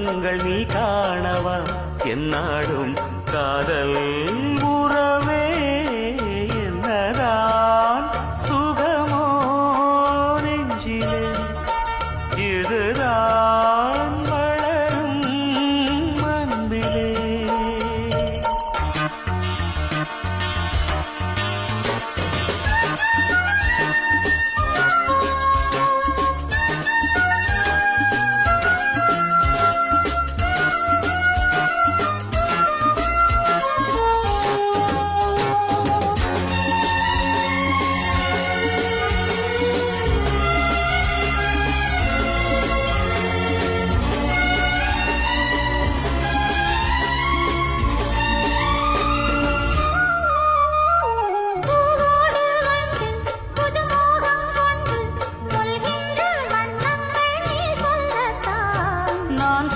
ராகங்கள் நீ காணவா என்னாடும் காதல் உறவே என்னதான் சுகமோ நெஞ்சிலே இதுதான் வளரும் அன்பிலே.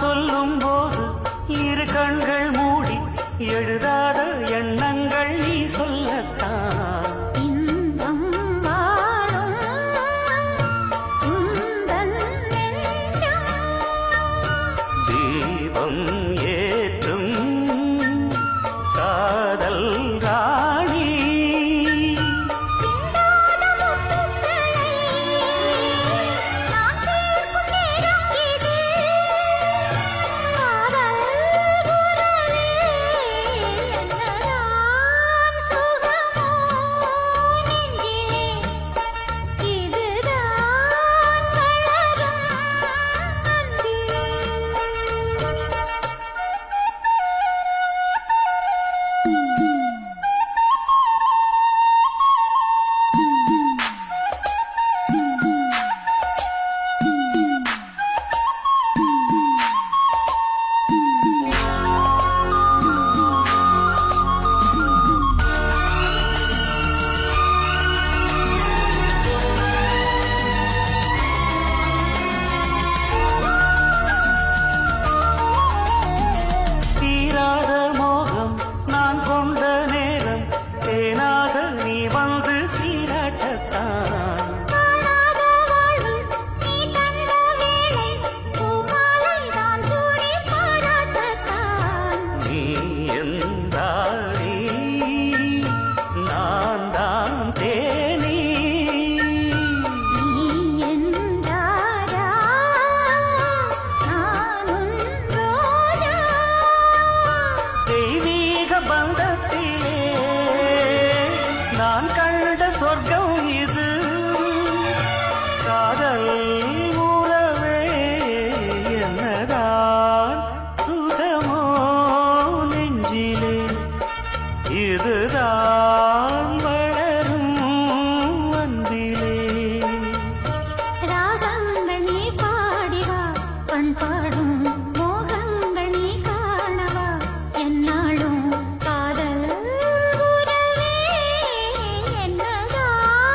சொல்லும் போது இரு கண்கள் மூடி எழுதாத எண்ணங்கள் நீ சொல்லத்தான். இன்பம் வாழும் உந்தன் நெஞ்சம் தீபம் ஏற்றும் காதல் ராணி நான் கண்ட சொர்க்கம் இது காதல் உறவே என்னதான் சுகமோ நெஞ்சிலே இதுதான் வளரும் அன்பிலே. ராகங்கள் நீ பாடிவா பண்பாடும் மோகங்கள் நீ காணவா என்னாலும் காதல் உறவே என்னதான்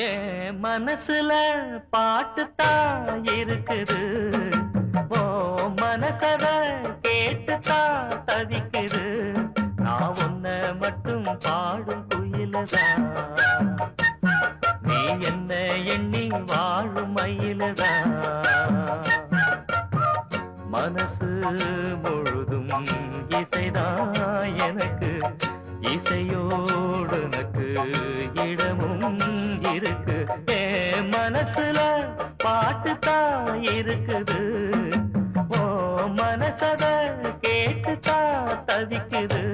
என் மனசுல பாட்டுத்தான் இருக்குது, ஓ மனசத கேட்டுத்தான் தவிக்குது. நான் உன்னை மட்டும் பாடும் குயிலதான், நீ என்ன எண்ணி வாழும் மயிலதான். மனசு முழுதும் இசைதான் எனக்கு, இசையோடு எனக்கு இடமும் இருக்கு. என் மனசுல பாட்டுத்தான் இருக்குது, ஓ மனசத கேட்டுத்தான் தவிக்குது.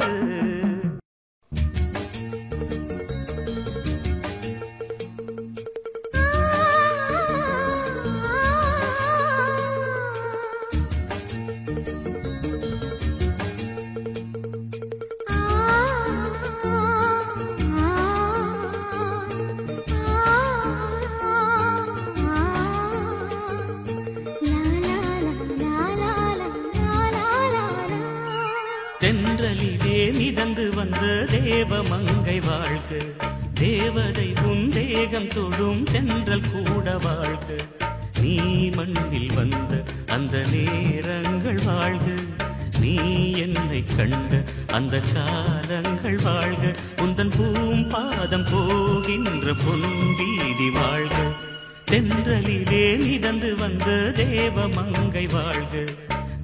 தென்றலிலே மிதந்து வந்த தேவமங்கை வாழ்க, தேவதை உன் தேகம் தொடும் தென்றல் கூட வாழ்க. நீ மண்ணில் வந்த அந்த நேரங்கள் வாழ்க, நீ என்னை கண்ட அந்த காலங்கள் வாழ்க. உந்தன் பூம்பாதம் போகின்ற பொன்வீதி வாழ்க. தென்றலிலே மிதந்து வந்த தேவமங்கை வாழ்க,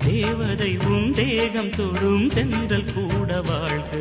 தேவதை உன் தேகம் தொடும் தென்றல் கூட வாழ்க.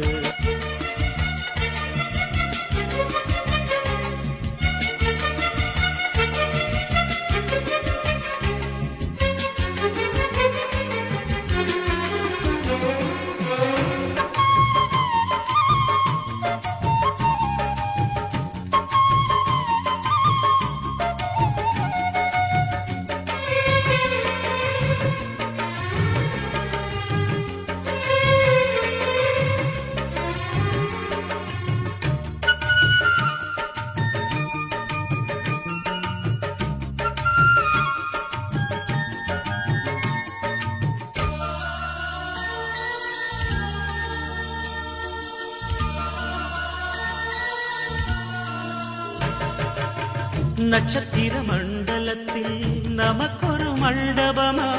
நட்சத்திர மண்டலத்தில் நமக்கொரு மண்டபமா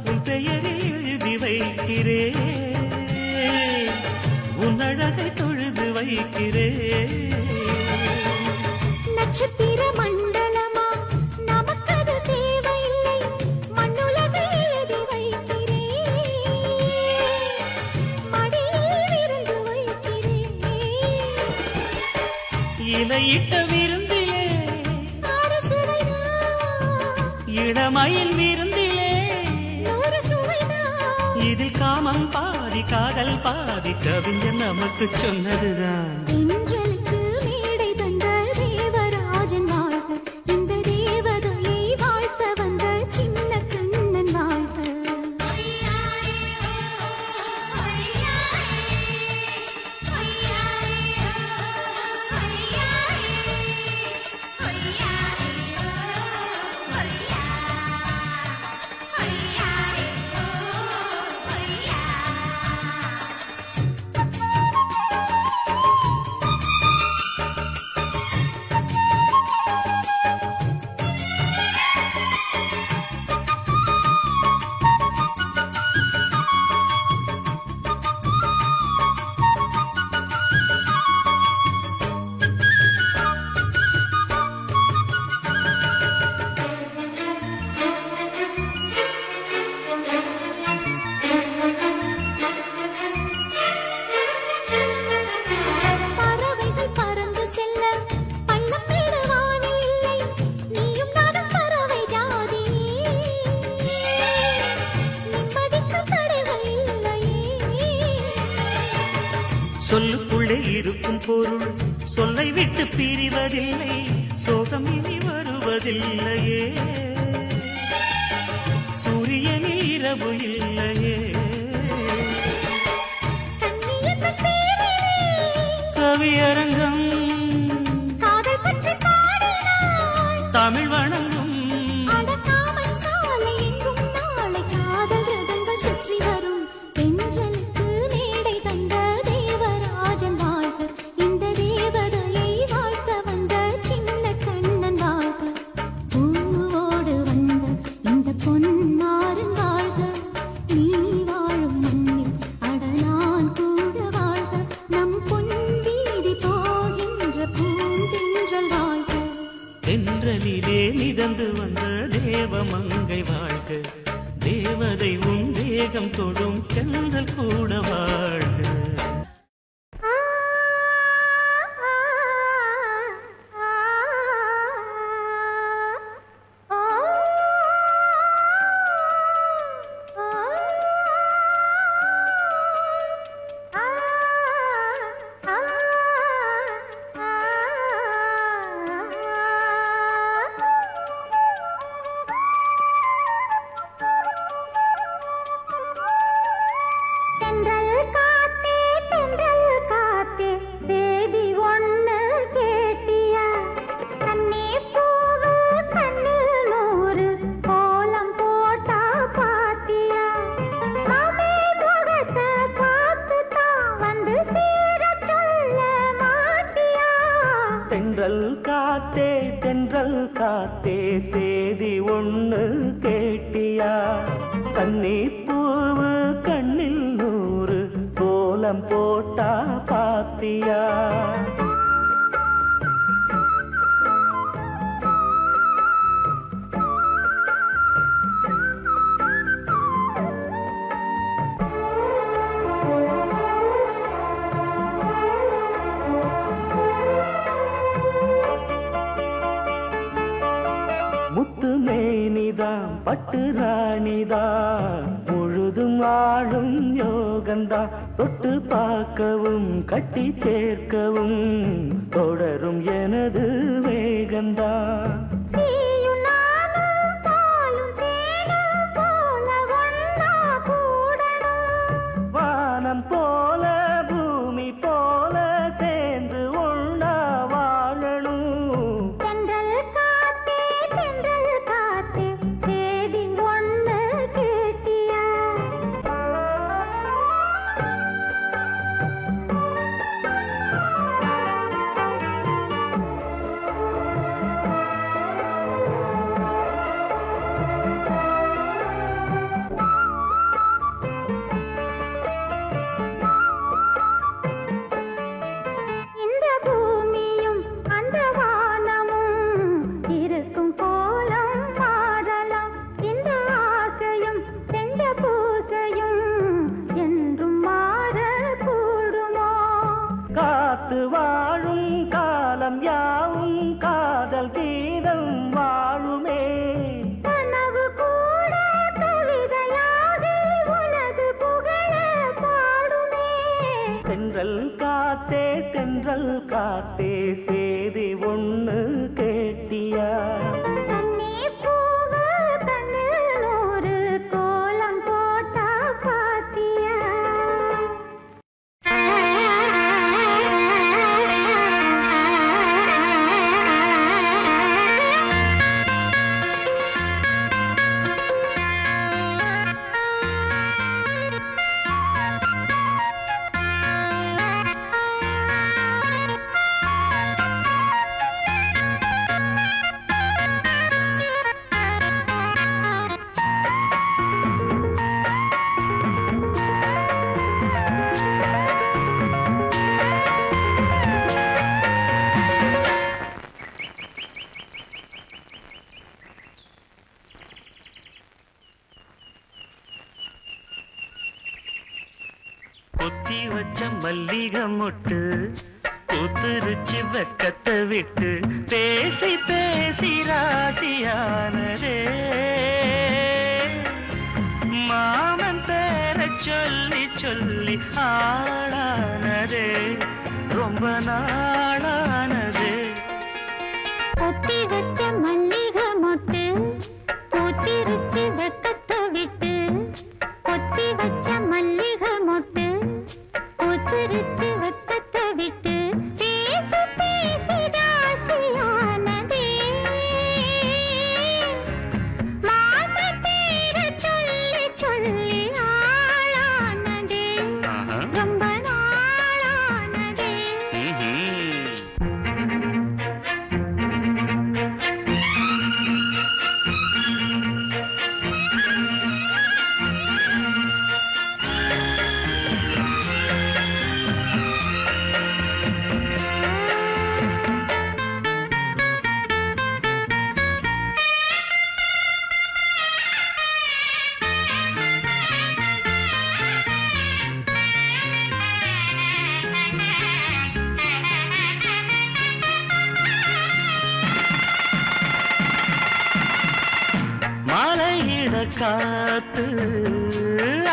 உன் பெயரில் எழுதி வைக்கிறேன், உன் அழகை தொழுது வைக்கிறேன். நட்சத்திர மண்டலமா நமக்கது தேவையில்லை, மண்ணுலகை எழுதி வைக்கிறேன், மடியில் விருந்து வைக்கிறேன். இலையிட்ட விருந்திலே இளமயில் விருந்திலே இதில் காமம் பாதி காதல் பாதி கவிஞர் நமக்கு சொன்னதுதான். தென்றலுக்கு மேடை தந்த தேவராஜன் வாழ்க, இந்த தேவதையை வாழ்த்த வந்த சின்ன கண்ணன் வாழ்க. சொல்லுக்குள்ளே இருக்கும் பொருள் சொல்லை விட்டு பிரிவதில்லை, சோகம் இனி வருவதில்லையே. சூரியனில் இரவு இல்லையே. கவியரங்கம் தமிழ் வணங்கும் தேவராஜன் வாழ்க, இந்த தேவதையை வாழ்த்த வந்த சின்ன கண்ணன். மிதந்து வந்த தேவமங்கை வாழ்க, தேவதை உன் தேகம் தொடும் சென்றல் கூட வாழ்க. தென்றல் காத்தே சேதி ஒண்ணு கேட்டியா, கன்னி பூவு கண்ணில் நூறு கோலம் போட்டா பாத்தியா. மேனிதான் பட்டு ராணிதான் முழுதும் ஆளும் யோகந்தா, தொட்டு பார்க்கவும் கட்டி சேர்க்கவும் தொடரும் எனது வேகந்தா. வானம் போல பூமி போல சேர்ந்து ஒண்ணா வாழணும். வாழும் காலம் யாவும் காதல் கீதம் வாழுமே. கனவு கூட கவிதையாகி உனது புகழ பாடுமே. தென்றல் காத்தே சேதி ஒண்ணு கேட்டியா, பொத்தி வச்ச மல்லிகை மொட்டு பூத்துருச்சு வெக்கத்தை விட்டு, பேசி பேசி ராசியானதே. மாமன் பேர சொல்லி சொல்லி ஆளானதே, ரொம்ப நாளானதே. பொத்தி வச்ச மல்லிகை மொட்டு பூத்திருச்சு வெக்கத்தை விட்டு, பொத்தி வச்ச மல்லிகை மொட்டு பூத்திருச்சு வெக்கத்தை விட்டு, பேசி பேசி ராசியானதே. மாமா பேர சொல்லி சொல்லி ஆளானதே, ரொம்ப நாளானதே. அள்ளிட காத்து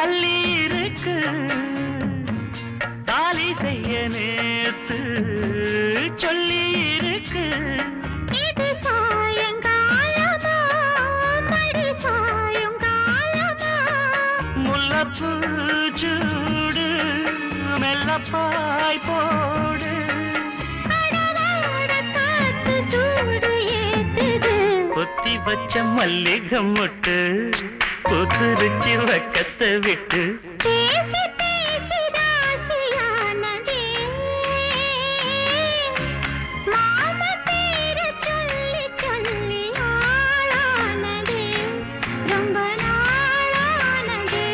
அள்ளி இருக்கு தாலி செய்ய நேத்து சொல்லி இருக்கு இது சாயங்காலமா மடி சாயங்காலமா முல்லப்பூ சூடு மெல்லப்பாய் போடு அடவாட காத்து சூடு ஏத்துது கொத்தி வச்ச மல்லிகை மொட்டு கொத்துருச்சி வக்கத்தை விட்டு பேசி பேசி ராசியானதே மாம பேர சொல்லி சொல்லி ஆளானதே ரொம்ப நாளானதே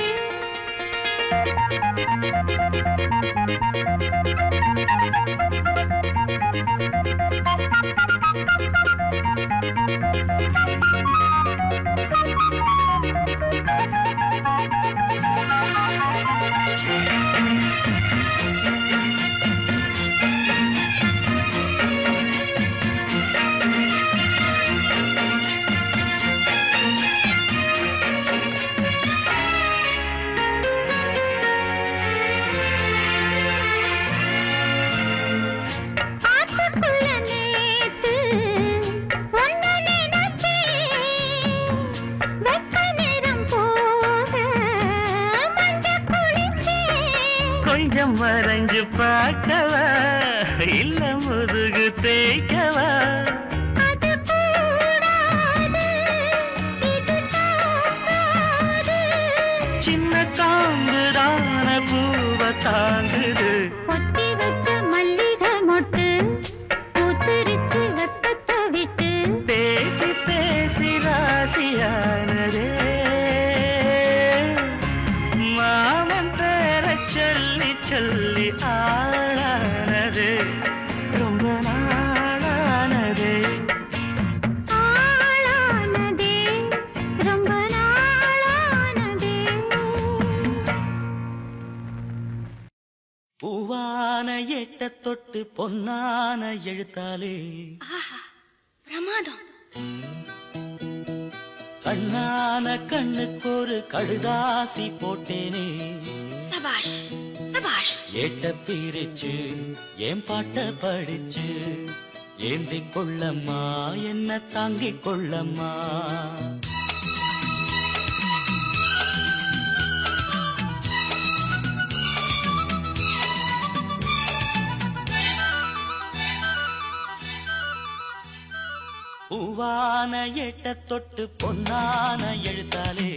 ஆத்துக்குள்ள நேத்து ஒன்னு நினைச்சேன் வெக்க நேரம் போக மஞ்ச குளிச்சேன் கொஞ்சம் வரைஞ்சு பார்க்கவா இல்ல முதுகு தேய்க்கவா அது கூடாது இது தாங்காது சின்ன காம்புதான பூவ தாங்குது கொத்தி வச்ச மல்லிகை மொட்டு பூத்திருச்சு வெப்பத்தை விட்டு பேசி பேசி ராசியானதே மாமன் பேர சொல்லி சொல்லி ஆளானது ரொம்ப நாளானது ஆளானதே ரொம்ப நாளானதே பூவான எட்ட தொட்டு பொன்னான எழுத்தாலே பிரமாதம். கண்ணான கண்ணுக்கு ஒரு கடுதாசி போட்டேனே சபாஷ் சபாஷ். ஏட்ட பிரிச்சு ஏன் பாட்ட படிச்சு ஏந்திக் கொள்ளம்மா என்ன தாங்கிக் கொள்ளம்மா பூவான எட்ட தொட்டு பொன்னான எழுத்தாலே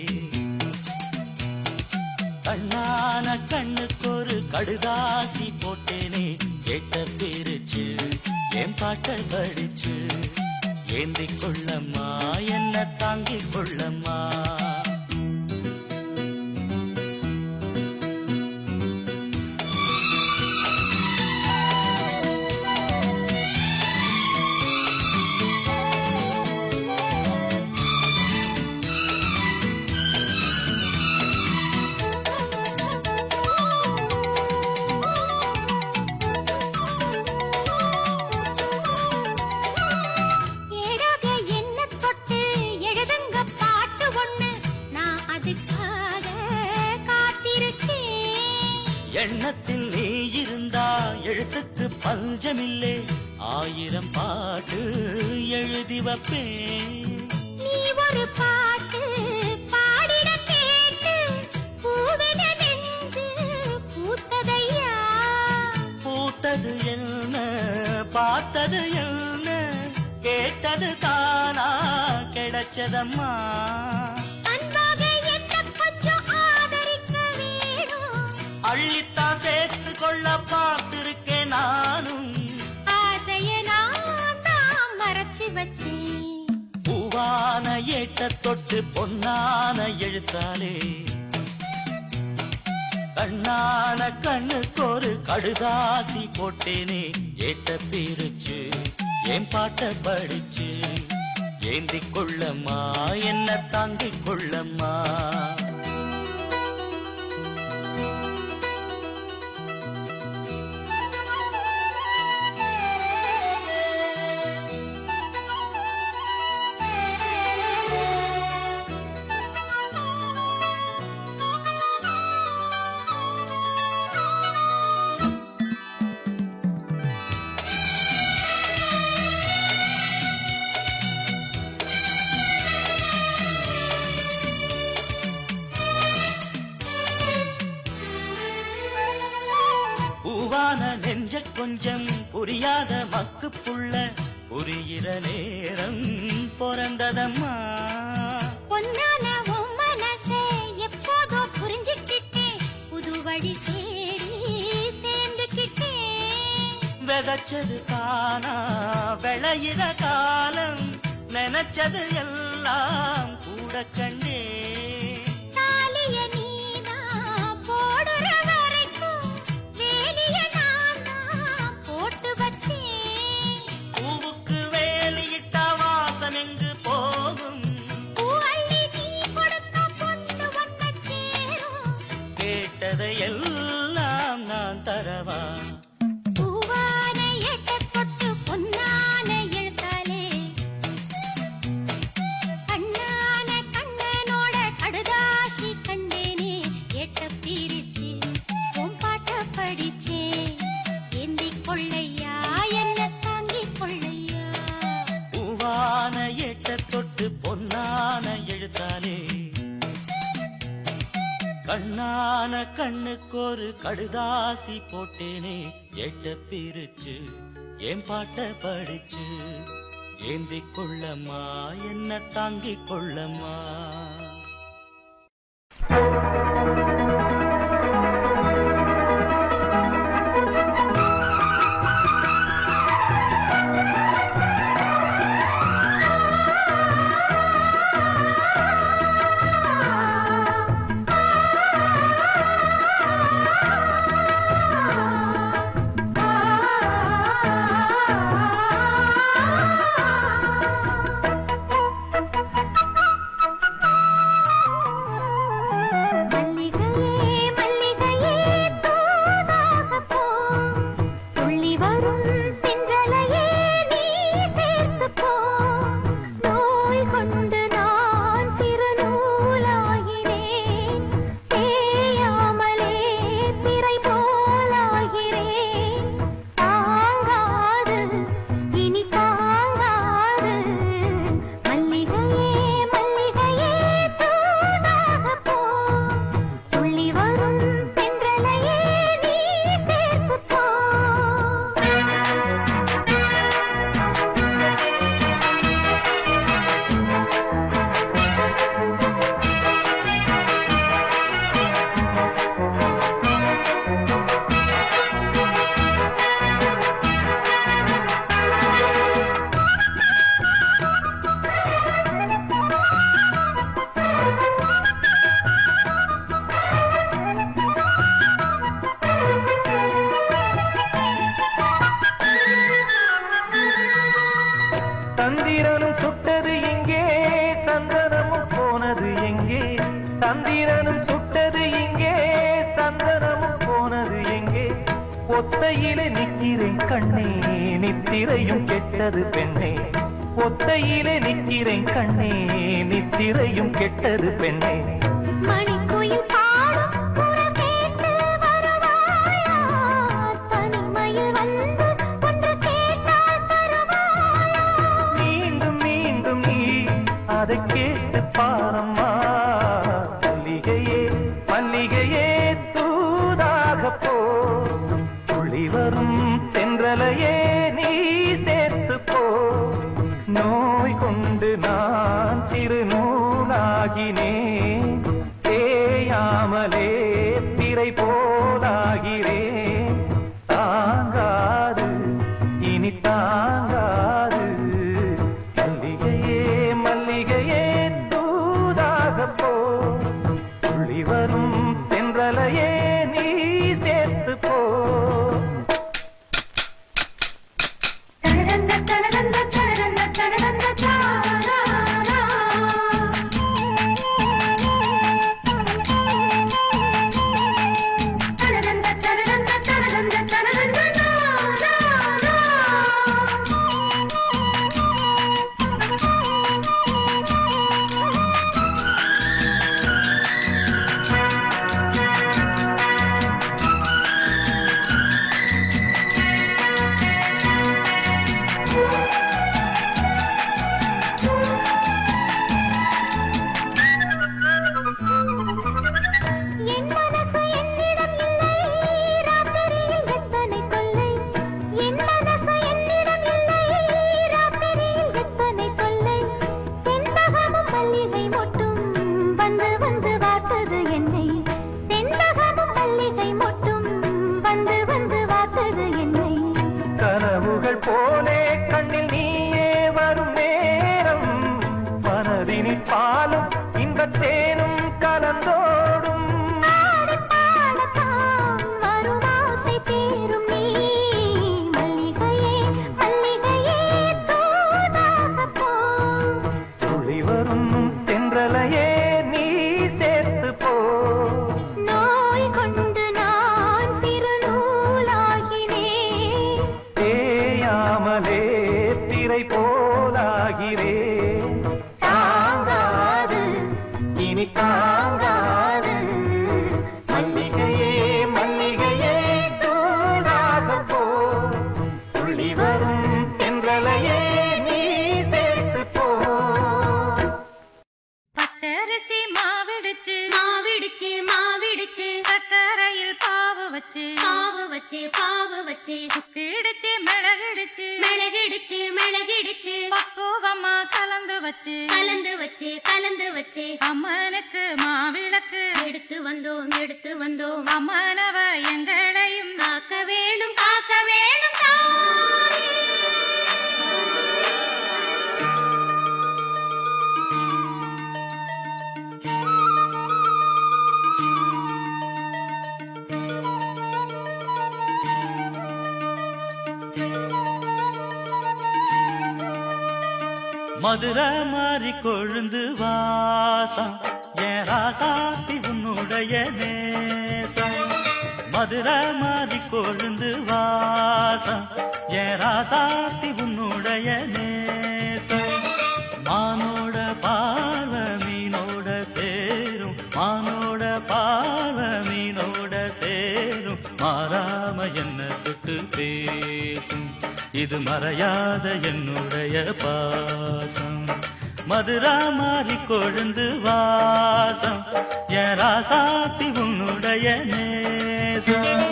கண்ணான கண்ணுக்கு ஒரு கடுதாசி போட்டேனே கேட்ட பிரிச்சு என் பாட்ட படிச்சு ஏந்திக் கொள்ளம்மா என்ன தாங்கிக் கொள்ளம்மா ஏடாக என்ன தொட்டு எழுதுங்க பாட்டு ஒண்ணு நான் அதுக்காக காத்திருக்கேன் எண்ணத்தில் நீ இருந்தா எழுத்துக்கு பஞ்சமில்லை 1000 பாட்டு எழுதி வைப்பேன் நீ ஒரு பாட்டு பாடிட கேட்டு பூவென நெஞ்சு பூத்ததையா பூத்தது என்ன பார்த்தது என்ன கேட்டது தானா கிடைச்சதம்மா அன்பாக என்ன கொஞ்சம் ஆதரிக்க வேணும் அள்ளித்தான் சேர்த்து கொள்ள பார்த்திருக்கேன் நானும் ஆசைய நான் மறைச்சு வச்சேன் பூவான ஏட்ட தொட்டு பொன்னான எழுத்தாலே கண்ணான கண்ணுக்கு ஒரு கடுதாசி போட்டேனே ஏட்ட பிரிச்சு என் பாட்ட படிச்சு ஏந்திக் கொள்ளம்மா என்ன தாங்கிக் கொள்ளம்மா கொஞ்சம் புரியாத மக்கு புள்ள புரிகிற நேரம் பிறந்ததம்மா. பொன்னான உன் மனசே எப்போதோ புரிஞ்சுக்கிட்டேன், புது வழி தேடி சேர்ந்துக்கிட்டேன். விதைச்சது தானா விளையிற காலம், நினைச்சது எல்லாம் கூட கண்டே. தாலிய நீதான் போடுற வரைக்கும் வேலிய நான் போட்டு வச்சேன். பூவுக்கு வேலியிட்ட வாசம் எங்கு போகும், பூ அள்ளி நீ கொடுத்த பொண்ணு ஒன்ன சேரும். கேட்டதை எல்லாம் நான் தரவா. பூவான எட்ட தொட்டு பொன்னான எழுத்தாலே, கண்ணான கண்ணனோட கடுதாசி கண்டேனே. எட்ட பிரிச்சு உன் பாட்ட படிச்சேன், ஏந்திக் கொள்ளையா என்ன தாங்கிக் கொள்ளையா. பூவான எட்ட தொட்டு பொன்னான எழுத்தாலே, கண்ணான கண்ணுக்கு ஒரு கடுதாசி போட்டேனே. எட்ட பிரிச்சு என் பாட்ட படிச்சு ஏந்திக் கொள்ளம்மா என்ன தாங்கிக் கொள்ளம்மா. சந்திரனும் சுட்டது எங்கே, சந்தனமும் போனது எங்கே. சந்திரனும் சுட்டது எங்கே, சந்தனமும் போனது எங்கே. ஒத்தையிலே நிக்கிறேன் கண்ணே, நித்திரையும் கெட்டது பெண்ணே. ஒத்தையிலே நிக்கிறேன் கண்ணே, நித்திரையும் கெட்டது பெண்ணே. மணிக்குயில் பாடும் குரல் கேட்டு வருவாயா, தனிமையில் வந்து ஒன்று கேட்டால் தருவாயா. மீண்டும் மீண்டும் நீ அதை கேட்டு பாரம்மா. மல்லிகையே மல்லிகையே தூதாக போ, துளி வரும் தென்றலையே நீ சேர்த்து போ. நோய் கொண்டு நான் சிறு நூலாகினேன், தேயாமலே திரை போலாகிறேன். தாங்காது இனி தாங்காது, மல்லிகையே மல்லிகையே தூதாக போ, துளி வரும் தென்றலையே நீ சேர்த்து போ. தனதந்த அதனில் பாலும் இன்பத் தேனும் கலந்தோடும் துளி வரும் தென்றலையே நீ சேர்த்து போ நோய் கொண்டு நான் சிறு நூலாகினேன் தேயாமலே திரை போலாகிறேன் தாங்காது இனி தாங்காது மல்லிகையே மல்லிகையே தூதாக போ துள்ளி வரும் தென்றலையே நீ சேர்த்து போ பச்சரிசி மாவிடுச்சு மாவிடுச்சு மாவிடுச்சு சக்கரையில் பாவு வச்சு பாவு வச்சு பாவு வச்சு சுக்கிடுச்சு மிளகிடுச்சு மிளகிடுச்சு மிளகிடுச்சு பக்குவமா கலந்து வச்சு கலந்து வச்சு கலந்து வச்சு அம்மனுக்கு மாவிளக்கு எடுத்து வந்தோம் அம்மனவ எங்களையும் காக்க வேணும் தாயே. மதுரை மாறி கொழுந்து வாசம் என் ராசாத்தி உன்னுடைய நேசம் மதுரை மாறி கொழுந்து வாசம் என் ராசாத்தி உன்னுடைய நேசம் மானோட பார்வ மீனோட சேரும் மானோட பார்வ மீனோட சேரும் மாறாம என்ன தொட்டு பேசும் இது மறையாத என்னுடைய பாசம் மதுரா மாறி கொழுந்து வாசம் என் ராசாத்தி உன்னுடைய நேசம்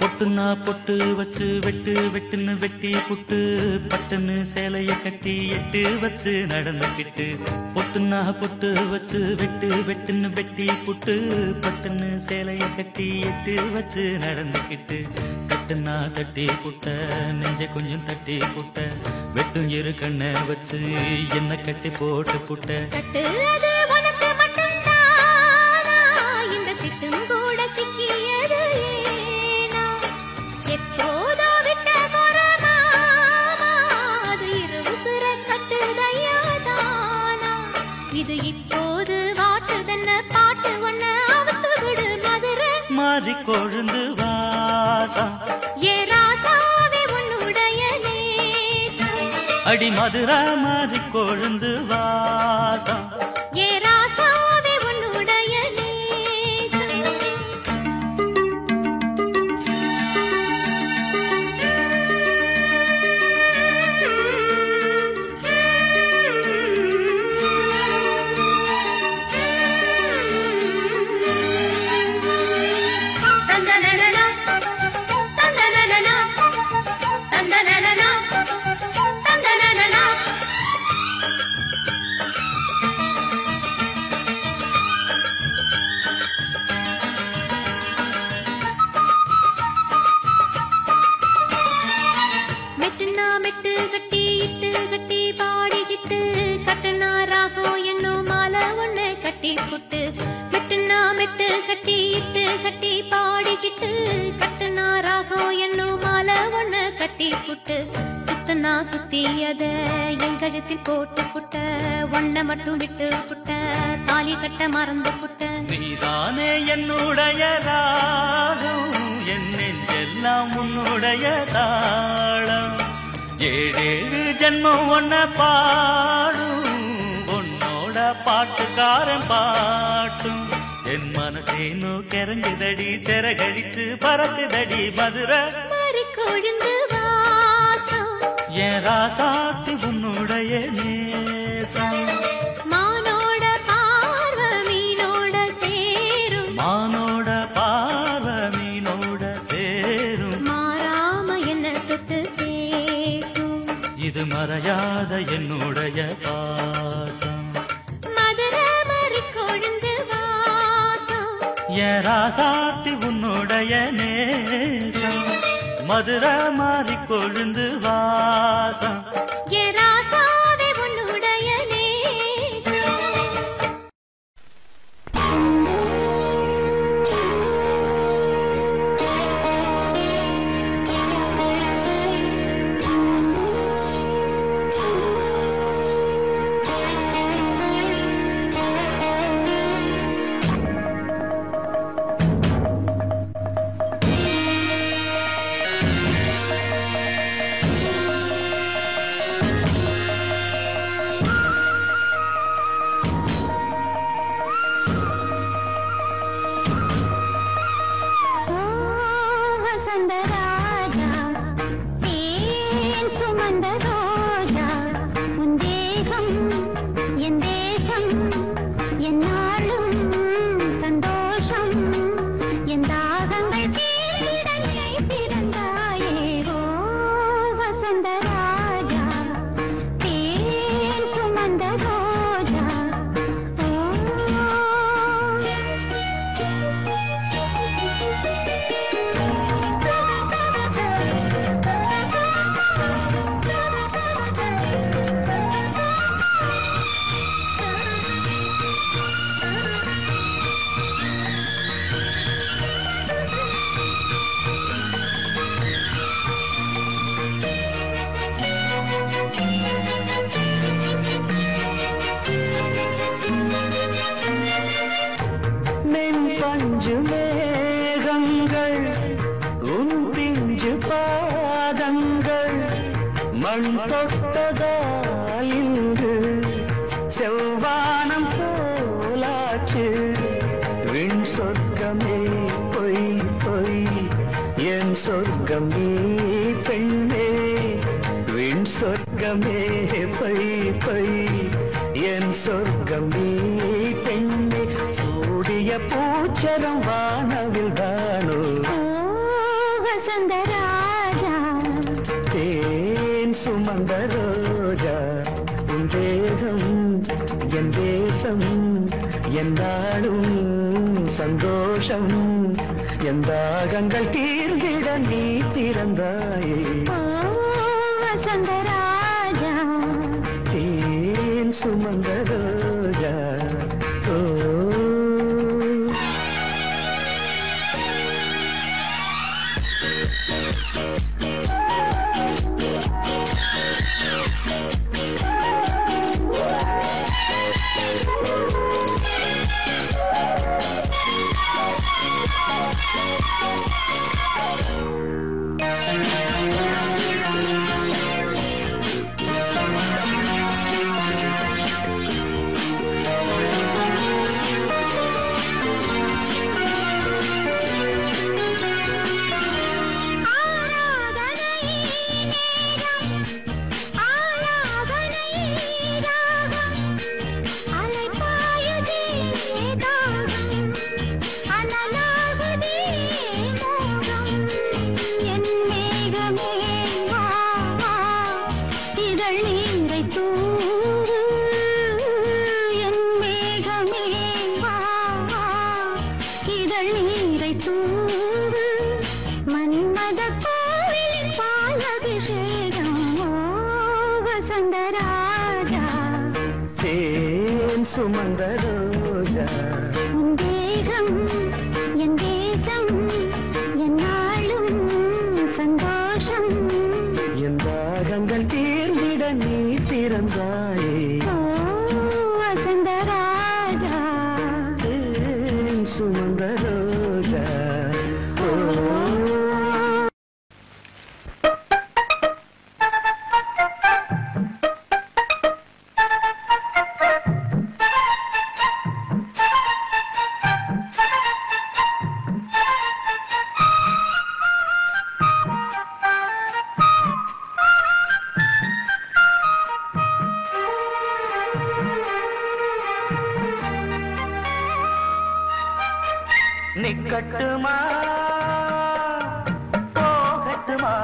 பொட்டுனா பொட்டு வச்சு வெட்டு வெட்டுன்னு வெட்டி புட்டு பட்டுன்னு சேலைய கட்டி எட்டு வச்சு நடந்துக்கிட்டு பொட்டுனா பொட்டு வச்சு வெட்டு வெட்டுன்னு வெட்டி புட்டு பட்டுன்னு சேலைய கட்டி எட்டு வச்சு நடந்துக்கிட்டு கட்டுனா கட்டி புட்ட நெஞ்ச கொஞ்சம் தட்டி புட்ட வெட்டும் இரு கண்ணை வச்சு என்ன கட்டி போட்டு புட்ட கட்டு அது உனக்கு மட்டும்தானா இந்த சிட்டும் கூட சிக்கியது ஏனா எப்போதோ விட்ட குரமாமா அது இரு உசுர கட்டுதையா தானா இது இப்போது வாட்டுதன்ன பாட்டு ஒண்ணு அவுத்து விடு மதுரை மாறி கொழுந்து வாசம் ஏ ராசாவே உன்னுடைய நேசம் அடி மதுரா மாறி கொழுந்து வாசம் ஏ ராசாவே உன்னுடைய நேசம் தந்தனனனா தந்தனனனா தந்தனனனா தந்தனனனா மெட்டுனா மெட்டு கட்டி இட்டு கட்டி பாடிக்கிட்டு கட்டுனா ராகம் என்னும் மாலை ஒண்ணு கட்டி புட்டு மெட்டுனா மெட்டு கட்டி இட்டு கட்டி பாடிக்கிட்டு கட்டுனா ராகம் என்னும் மாலை ஒண்ணு கட்டி புட்டு சுத்தனா சுத்தி அத என் கழுத்தில் போட்டு புட்ட ஒன்ன மட்டும் விட்டு புட்ட தாலி கட்ட மறந்து புட்ட நீதானே என்னுடைய ராகம் என் நெஞ்செல்லாம் உன்னுடைய தாளம் ஏழேழு ஜென்மம் ஒன்ன பாடும் உன்னோட பாட்டுக்காரன் பாட்டும் என் மனசேனோ கிறங்குதடி சிறகடிச்சு பறக்குதடி மதுரை மாறி கொழுந்து வாசம் என் ராசாத்தி உன்னுடைய நேசம் மானோட பார்வ மீனோட மறையாத என்னுடைய பாசம் மதுரை மறி கொழுந்து வாசம் என் ராசாத்தி உன்னுடைய நேசம் மதுரை மாறி கொழுந்து வாசம் என் ராசாவே உன்னுடைய நேசம் நிக்கட்டுமா போகட்டுமா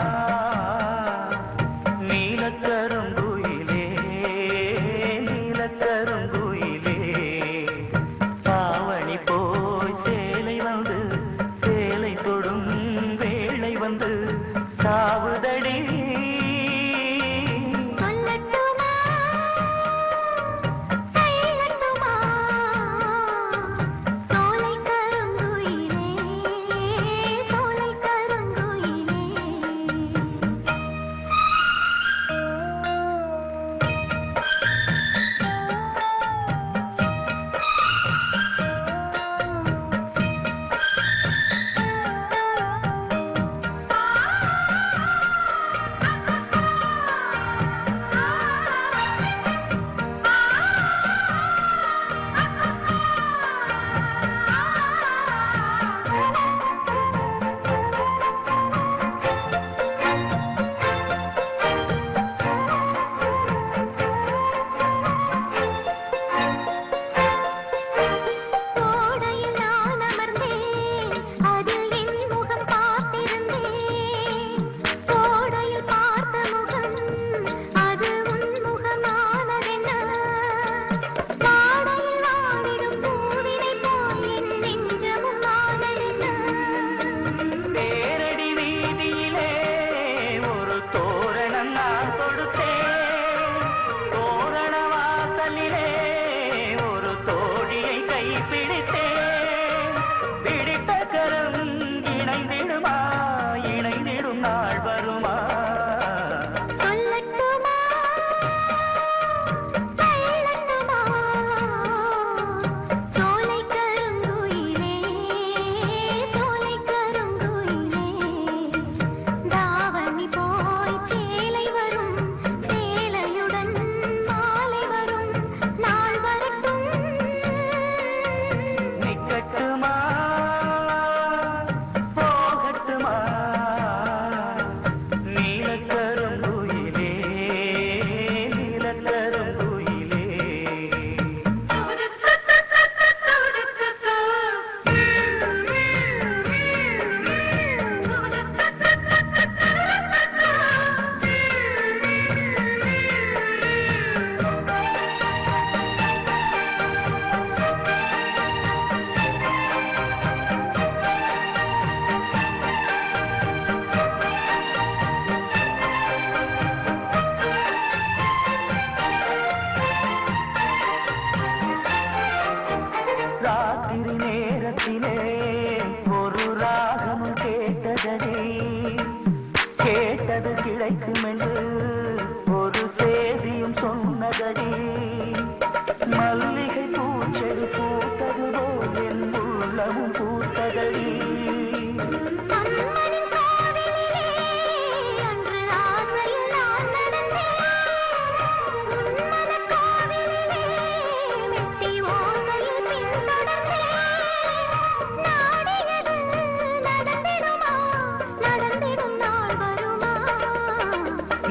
நீலக்கரும்பு போய் சேலை வந்து சேலை தொடும் வேளை வந்து சாவுதடி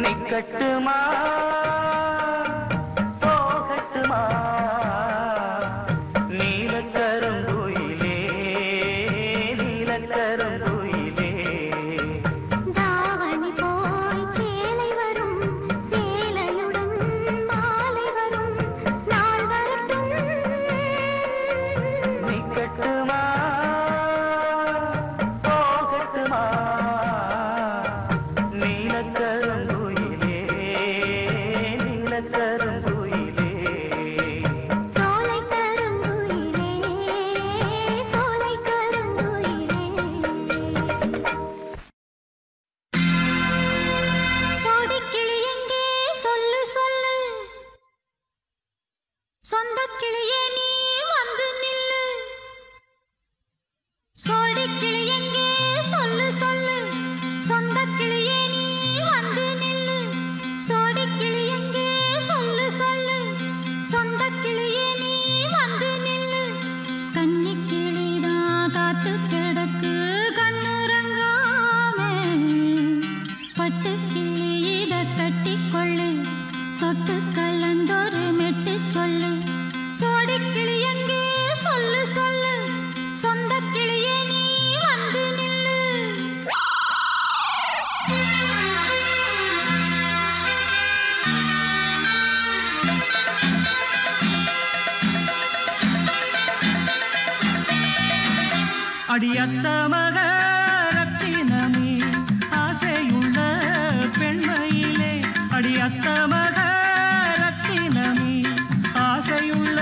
நிக்கட்டுமா போகட்டுமா நீலக்கருங்குயிலே நீலக்கருங்குயிலே தாவணி போய் சேலை வரும் சேலையுடன் மாலை வரும் நாள் வரட்டும் நிக்கட்டுமா போகட்டுமா நீலக்கருங்குயிலே நீலக்கருங்குயிலே சோலை கருங்குயிலே சோலை கருங்குயிலே சோடிக்கிளி எங்கே சொல்லு சொல்லு சொந்தக் கிளியே நீ வந்து நில்லு சோடிக்கிளி எங்கே சொல்லு சொல்லு சொந்தக் கிளியே நீ வந்து நில்லு சோடிக்கிளி எங்கே சொல்லு சொல்லு சொந்தக் கிளியே நீ வந்து நில்லு கன்னிக் கிளிதான் காத்து கிடக்கு கண்ணுறங்காமே பட்டுக் கிளி இத கட்டிக்கொள்ளு தொட்டு கலந்தொரு மெட்டு சொல்லு சோடிக்கிளி எங்கே சொல்லு சொல்லு சொந்தக் கிளியே நீ வந்து நில்லு அடியத்த மக ரத்தினமே ஆசையுள்ள பெண்மையிலே அடியத்த மக ரத்தினமே ஆசையுள்ள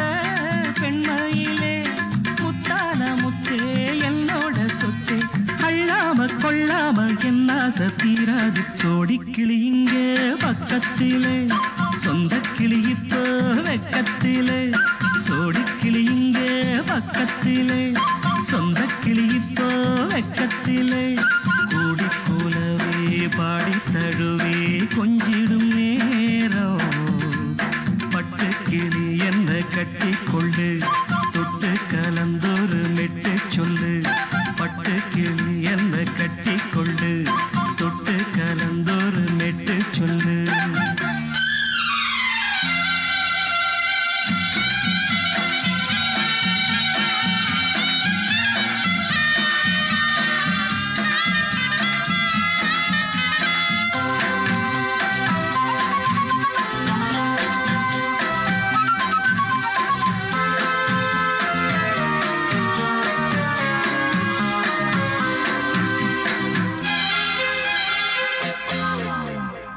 பெண்மையிலே முத்தான முத்தே என்னோட சொத்து அள்ளாம கொள்ளாம என்ன சத்தீராது சோடிக்கிளி இங்கே பக்கத்திலே சொந்த கிளி இப்போ வெக்கத்திலே சோடிக்கிளி இங்கே பக்கத்திலே சொந்த கிளி இப்போ வெக்கத்திலே கூடிக்கூலவே பாடி தழுவே கொஞ்சிடும் நேரம் பட்டு கிளி என்ன கட்டி கொள்ளு தொட்டு கலந்தோரு மெட்டு சொல்லு பட்டு கிளி என்ன கட்டி கொள்ளு தொட்டு கலந்தோரு மெட்டு சொல்லு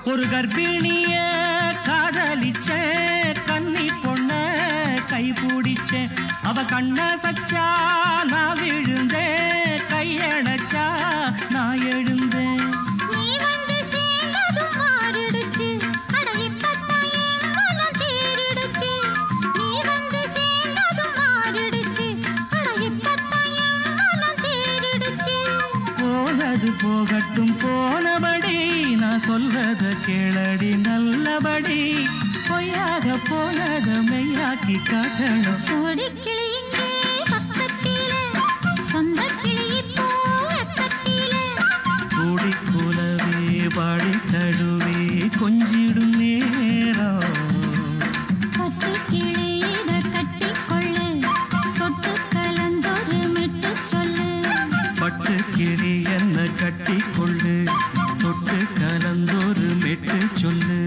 ஒரு கர்ப்பிணிய காதலிச்ச கன்னி பொண்ண கைபிடிச்ச அவ கண்ண சச்சா நான் விழுந்தேன் கையணைச்சா நான் எழுந்தேன் நீ வந்து சேர்ந்ததும் மாறிடுச்சு அட இப்பத்தான் என் மனம் தேறிடுச்சு நீ வந்து சேர்ந்ததும் மாறிடுச்சு அட இப்பத்தான் என் மனம் தேறிடுச்சு போனது போகட்டும் போனபடி நான் சொல்றத கேளடி நல்லபடி பொய்யாக போனத மெய்யாக்கி காட்டணும் சோடிக்கிளி இங்கே பக்கத்திலே சொந்த கிளி இப்போ வெக்கத்திலே கூடிக்கூலவே பாடி தழுவே கொஞ்சிடும் நேரம் பட்டு கிளி இத கட்டிக்கொள்ளு தொட்டு கலந்தொரு மெட்டு சொல்லு பட்டு கிளி என்ன கட்டி கொள்ளு தொட்டு கலந்தோரு மெட்டு சொல்லு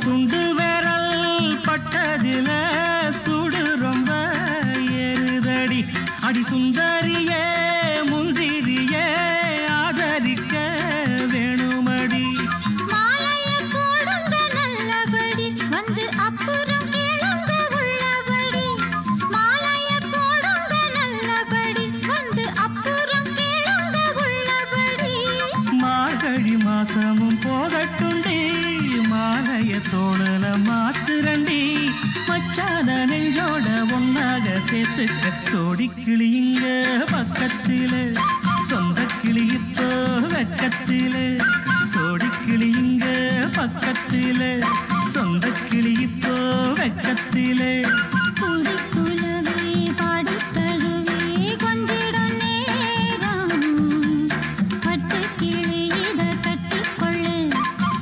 சுண்டு விரல் பட்டதில சுடு ரொம்ப ஏறுதடி அடி சுந்தரியே முந்திரியே ஆதரிக்க வேணுமடி மாலைய போடுங்க நல்லபடி வந்து அப்புறம் கேளுங்க உள்ளபடி மாலைய போடுங்க நல்லபடி வந்து அப்புறம் கேளுங்க உள்ளபடி மார்கழி மாசமும் போகட்டுண்டி மாலைய தோழல மாத்துரண்டி மச்சான நெஞ்சோட ஒன்னாக சேர்த்துக்க சோடிக்கிளி இங்க பக்கத்திலே சொந்த கிளி இப்போ வெக்கத்திலே சோடிக்கிளி இங்க பக்கத்திலே சொந்த கிளி இப்போ வெக்கத்திலே குடிக்குலவே பாடி தழுவே கொஞ்சிடும் நேரம் பட்டு கிளி இத கட்டிக்கொள்ளு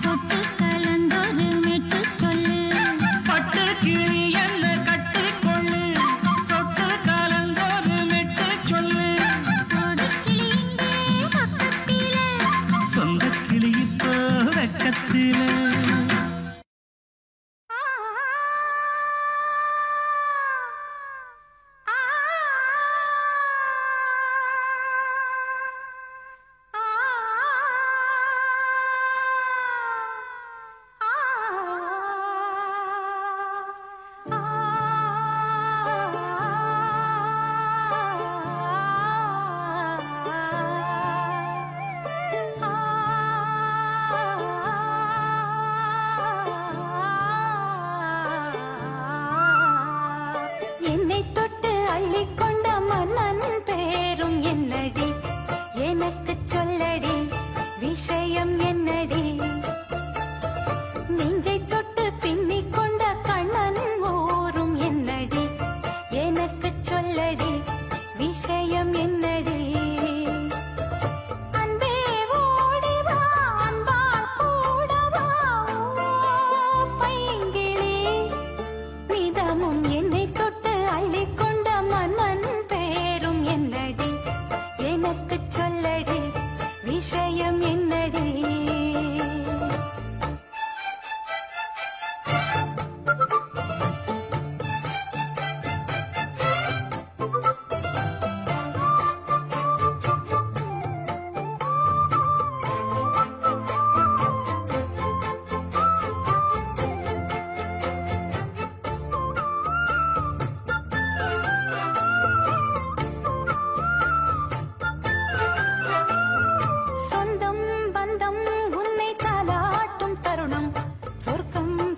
தொட்டு கலந்தொரு மெட்டு சொல்லு பட்டு கிளி என்ன கட்டி கொள்ளு தொட்டு கலந்தோரு மெட்டு சொல்லு சோடிக்கிளி இங்கே பக்கத்திலே சொந்த கிளி இப்போ வெக்கத்திலே என்னை தொட்டு அள்ளிக்கொண்ட மன்னன் பேரும் என்னடி எனக்கு சொல்லடி விஷயம் என்னடி நெஞ்சை தொட்டு பின்னிக் கொண்ட கண்ணன் ஊரும் என்னடி எனக்கு சொல்லடி விஷயம் என்னடி அன்பே ஓடி வா அன்பால்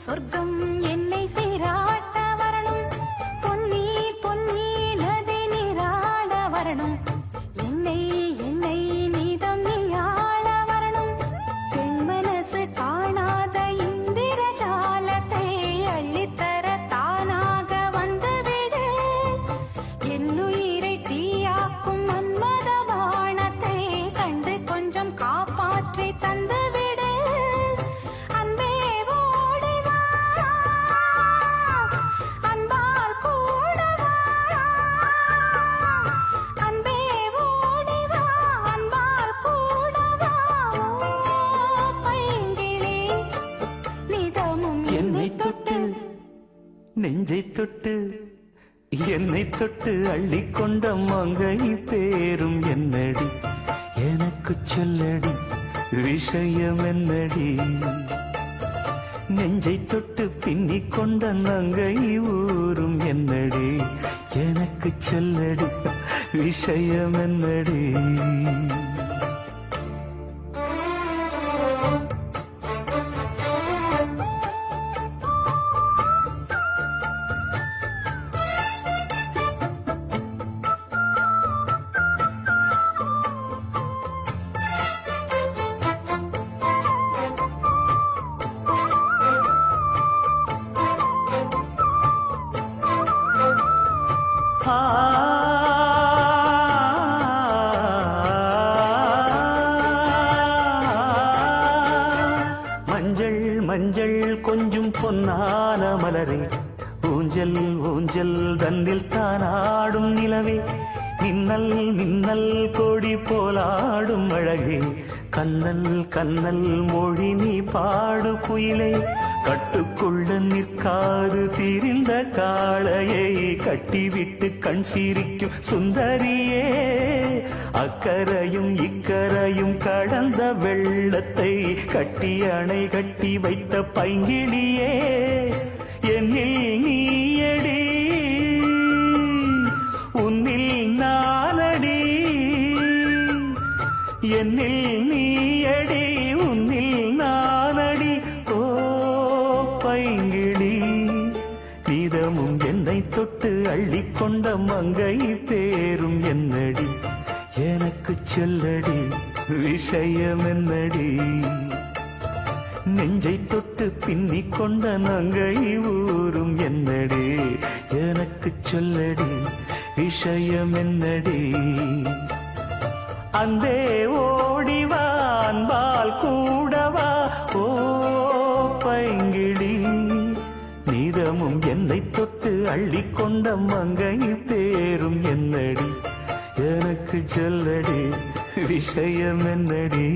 சொர்க்கம் என்னை சீராட்ட வரணும், பொன்னி பொன்னி நதி நீராட வரணும், என்னை என்னை நீதம் நீயாள வரணும், பெண் மனசு காணாத இந்திர ஜாலத்தை அள்ளித்தர தானாக வந்துவிடு, என்னுயிரை தீயாக்கும் மன்மத வானத்தை கண்டு கொஞ்சம் காப்பாற்றி தந்துவிடு, அன்பே ஓடி வா, அன்பால் கூட வா, அன்பே ஓடி வா, அன்பால் கூட வா, ஓ பைங்கிளி நிதமும் என்னை தொட்டு நெஞ்சை தொட்டு என்னை தொட்டு அள்ளிக்கொண்ட மங்கை பேரும் என்னடி, எனக்கு சொல்லடி விஷயம் என்னடி, நெஞ்சை தொட்டு பின்னிக் கொண்ட நங்கை ஊரும் என்னடி, எனக்கு சொல்லடி விஷயம் என்னடி. மஞ்சள் மஞ்சள் கொஞ்சம் பொன்னான மலரே, ஊஞ்சல் ஊஞ்சல் தன்னில் தானாடும் நிலவே, மின்னல் மின்னல் கொடி போலாடும் அழகே, கண்ணல் கண்ணல் மொழி நீ பாடு குயிலே, கட்டுக்குள்ள நிற்காது திரிந்த காளையை கட்டிவிட்டு கண் சிரிக்கும் சுந்தரியே, அக்கரையும் இக்கரையும் கடந்த வெள்ளத்தை கட்டி அணை கட்டி வைத்த பைங்கிளியே, என்னில் நீயடி உன்னில் நானடி, என்னில் நீயடி உன்னில் நானடி, ஓ பைங்கிளி நீதமும் என்னை தொட்டு அள்ளிக்கொண்ட மங்கை பேரும் என்னடி, எனக்கு சொல்லடி விஷயம் என்னடி, நெஞ்சை தொட்டு பின்னிக் கொண்ட நங்கை ஊரும் என்னடி, எனக்கு சொல்லடி விஷயம் என்னடி, அன்பே ஓடிவா அன்பால் கூடவா, ஓ பைங்கிளி நீதமும் என்னை தொட்டு அள்ளிக்கொண்ட மங்கை பேரும் என்னடி, எனக்கு சொல்லடி விஷயம் என்னடி.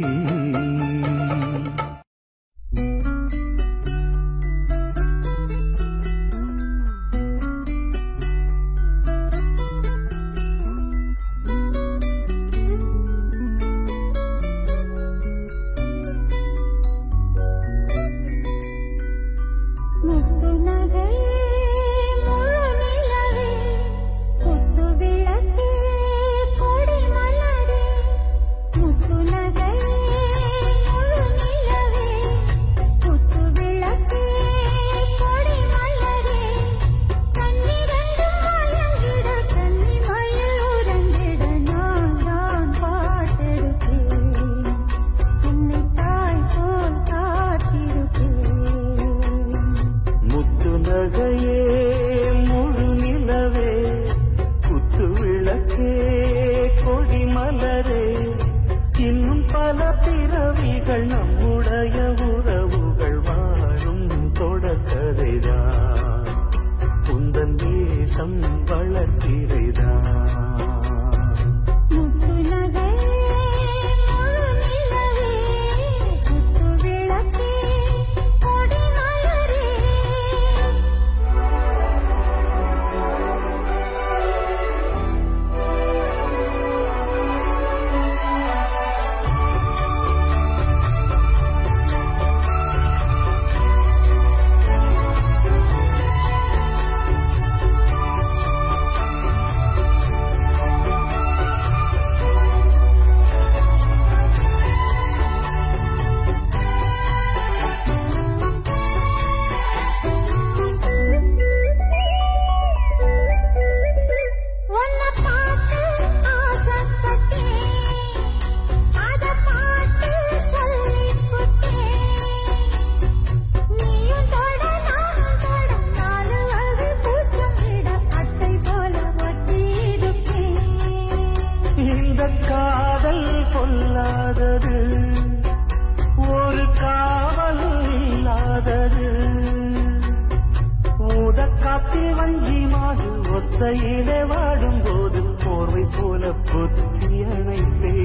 பொத்தி அணைத்தே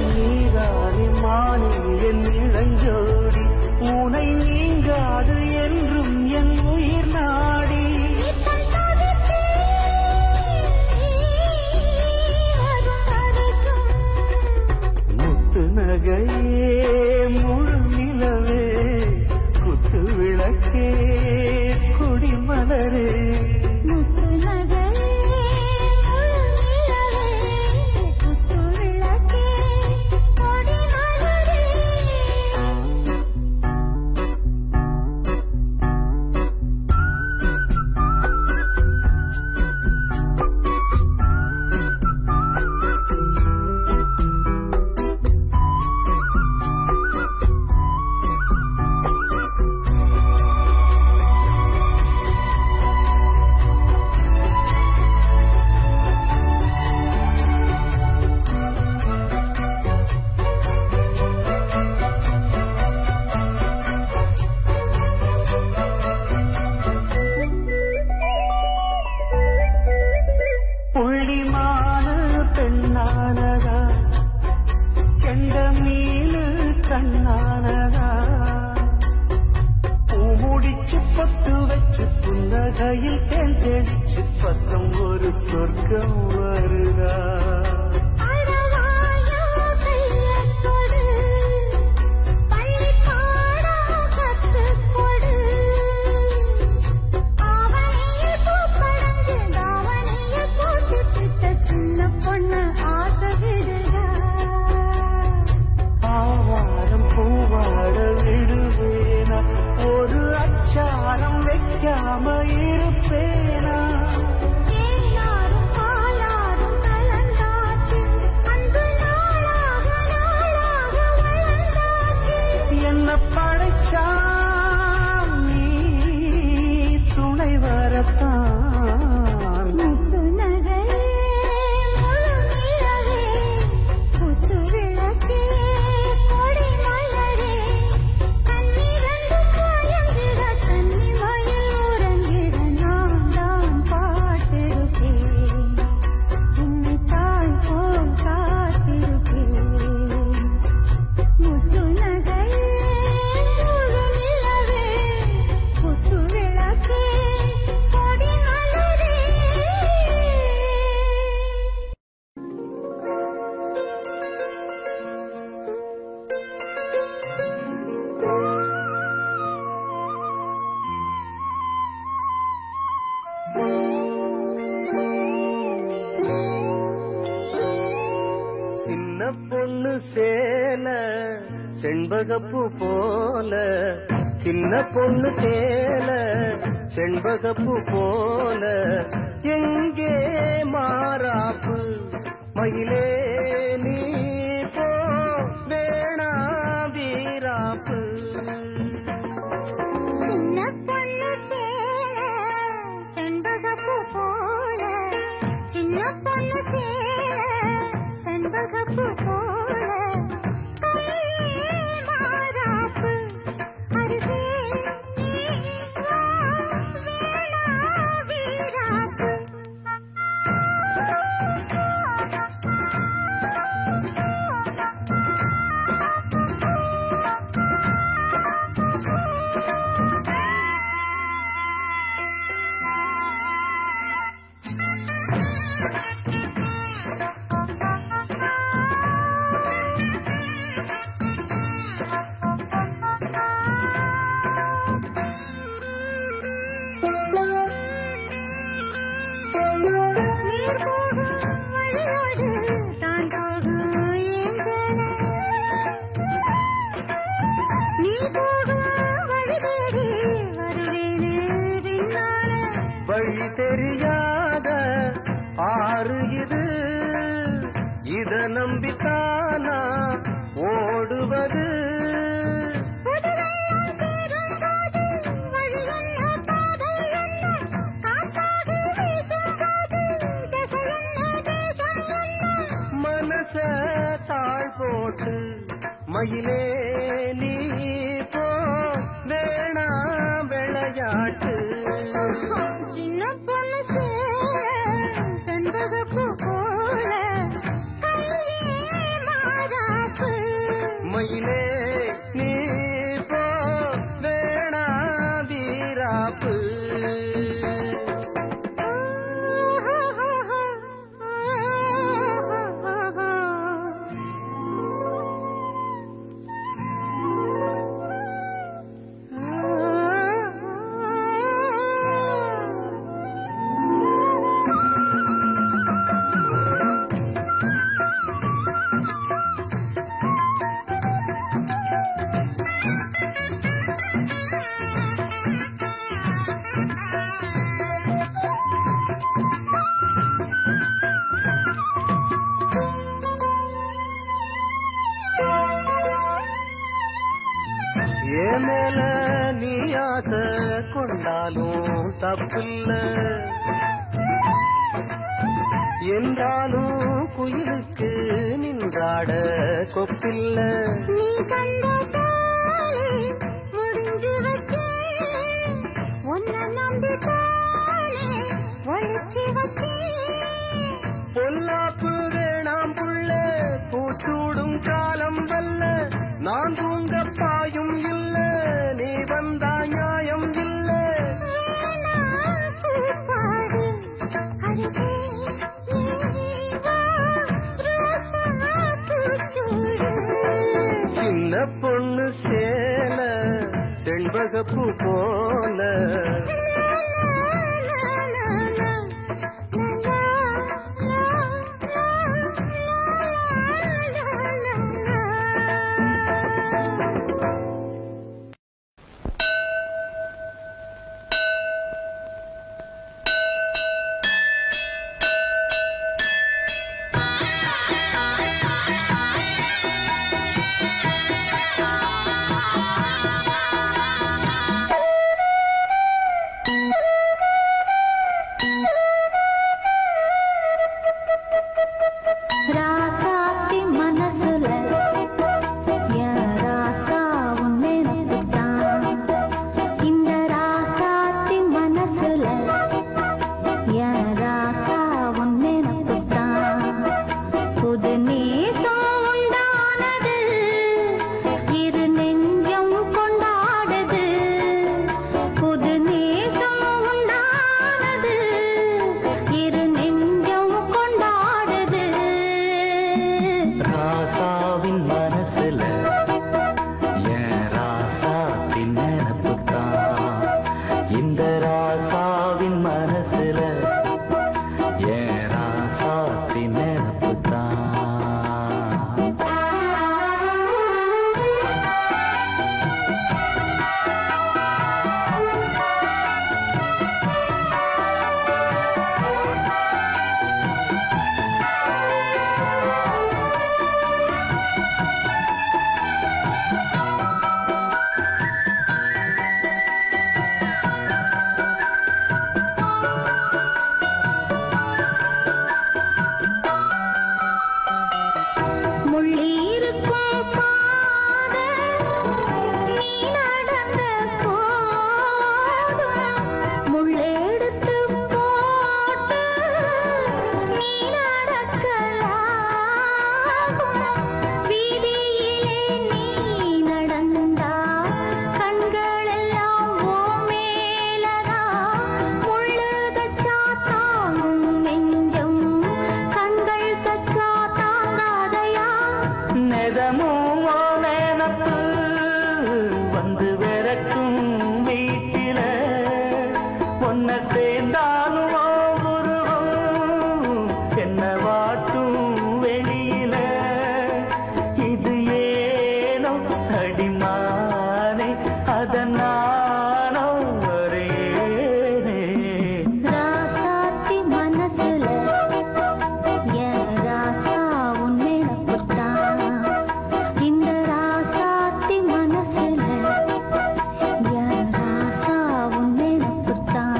நீதானே மானே என் இளஞ்சோடி உனை நீங்காது என்றும் என் உயிர் நாடி முத்து நகையே முழு நிலவே குத்து விளக்கே குடிமலரே புள்ளிமானு பெண்ணானதா கெண்ட மீனு கண்ணானதா பூ முடிச்சு பத்து வச்சு புன்னகையில் தேன் தெளிச்சு பக்கம் ஒரு சொர்க்கம் வருதா ஆவாரம் பூவாட விடுவேனா ஒரு அச்சாரம் வைக்காம இருப்பேனா என்ன படைச்சா நீ துணை வரத்தான் சின்ன பொண்ணு சேல செண்பகப்பூ போல சின்ன பொண்ணு சேல செண்பகப்பூ போல எங்கே மாறாப்பு மயிலே நீ போ வேணா வீராப்பு செண்பகப்பூ போல மாறாப்பு அருகே வா வேளா வீராப்பு வழி தெரியாத ஆறு இது இத நம்பித்தானா ஓடுவது மனச தாழ் போட்டு மயிலே நீ தப்பில்ல என்றாலும் குயிலுக்கு நின்றாட கொப்பில்ல நீ கண்டதாலே முடிஞ்சு வச்சேன் உன்னை நம்பித்தாலே ஒழிச்சு வச்சேன் பொல்லாப்பு வேணாம் புள்ள பூச்சூடும் காலம் வல்ல நான் தூங்க பாயும் இல்ல நீ வந்தா நியாயம் இல்ல பூப்பாடு அருகே வா ரோசா பூச்சூடு சின்ன பொண்ணு சேல செண்பகப்பூ போல ராசாத்தி மனசுல என் ராசா உன்னை நம்பித்தான். இந்த ராசாத்தி மனசுல என் ராசா உன்னை நம்பித்தான். புது நேசம் உண்டானது இரு நெஞ்சம் கொண்டாடுது. புது நேசம் உண்டானது இரு நெஞ்சம் கொண்டாடுது. ராசாவின் மனசுல என் ராசாத்தின் நினப்புத்தான். இந்த ராசாவின் மனசுல என் ராசாத்தின் நினப்புத்தான். முள்ளிருக்கும் பாதை நீ நடந்த போதும் முள்ளெடுத்து போட்டு நீ நடக்கலாகும். வீதியிலே நீ நடந்தா கண்களெல்லாம் ஓ மேலதான். முள்ளு தச்சா தாங்கும் நெஞ்சம் கண்கள் தச்சா தாங்காதையா. நெதமும் நினப்பு வந்து விரட்டும் வீட்டில ஒன்ன சேர்ந்தாலும் உருவம் என்ன வாட்டும் வெளியில. இது ஏனோ அடிமானே அதனானோ வரேனே. ராசாத்தி மனசுல என் ராசா உன்னை நம்பித்தான். இந்த ராசாத்தி மனசுல என் ராசா உன்னை நம்பித்தான்.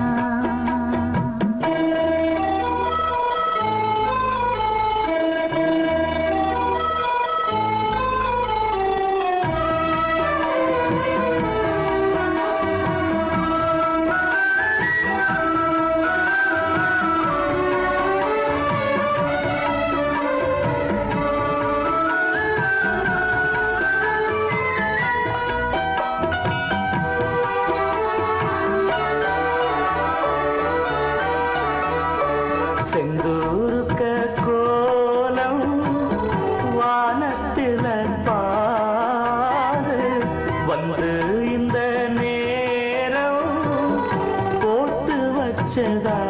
செந்தூருக்க கோலம் வானத்தில பாரு வந்து இந்த நேரம் போட்டு வச்சதாரு.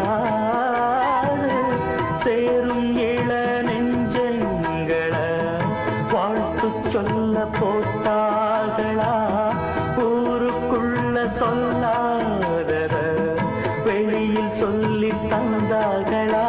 சேரும் இள நெஞ்சங்களை வாழ்த்து சொல்ல போட்டார்களா. ஊருக்குள்ள சொல்லாதத வெளியில் சொல்லி தந்தார்களா.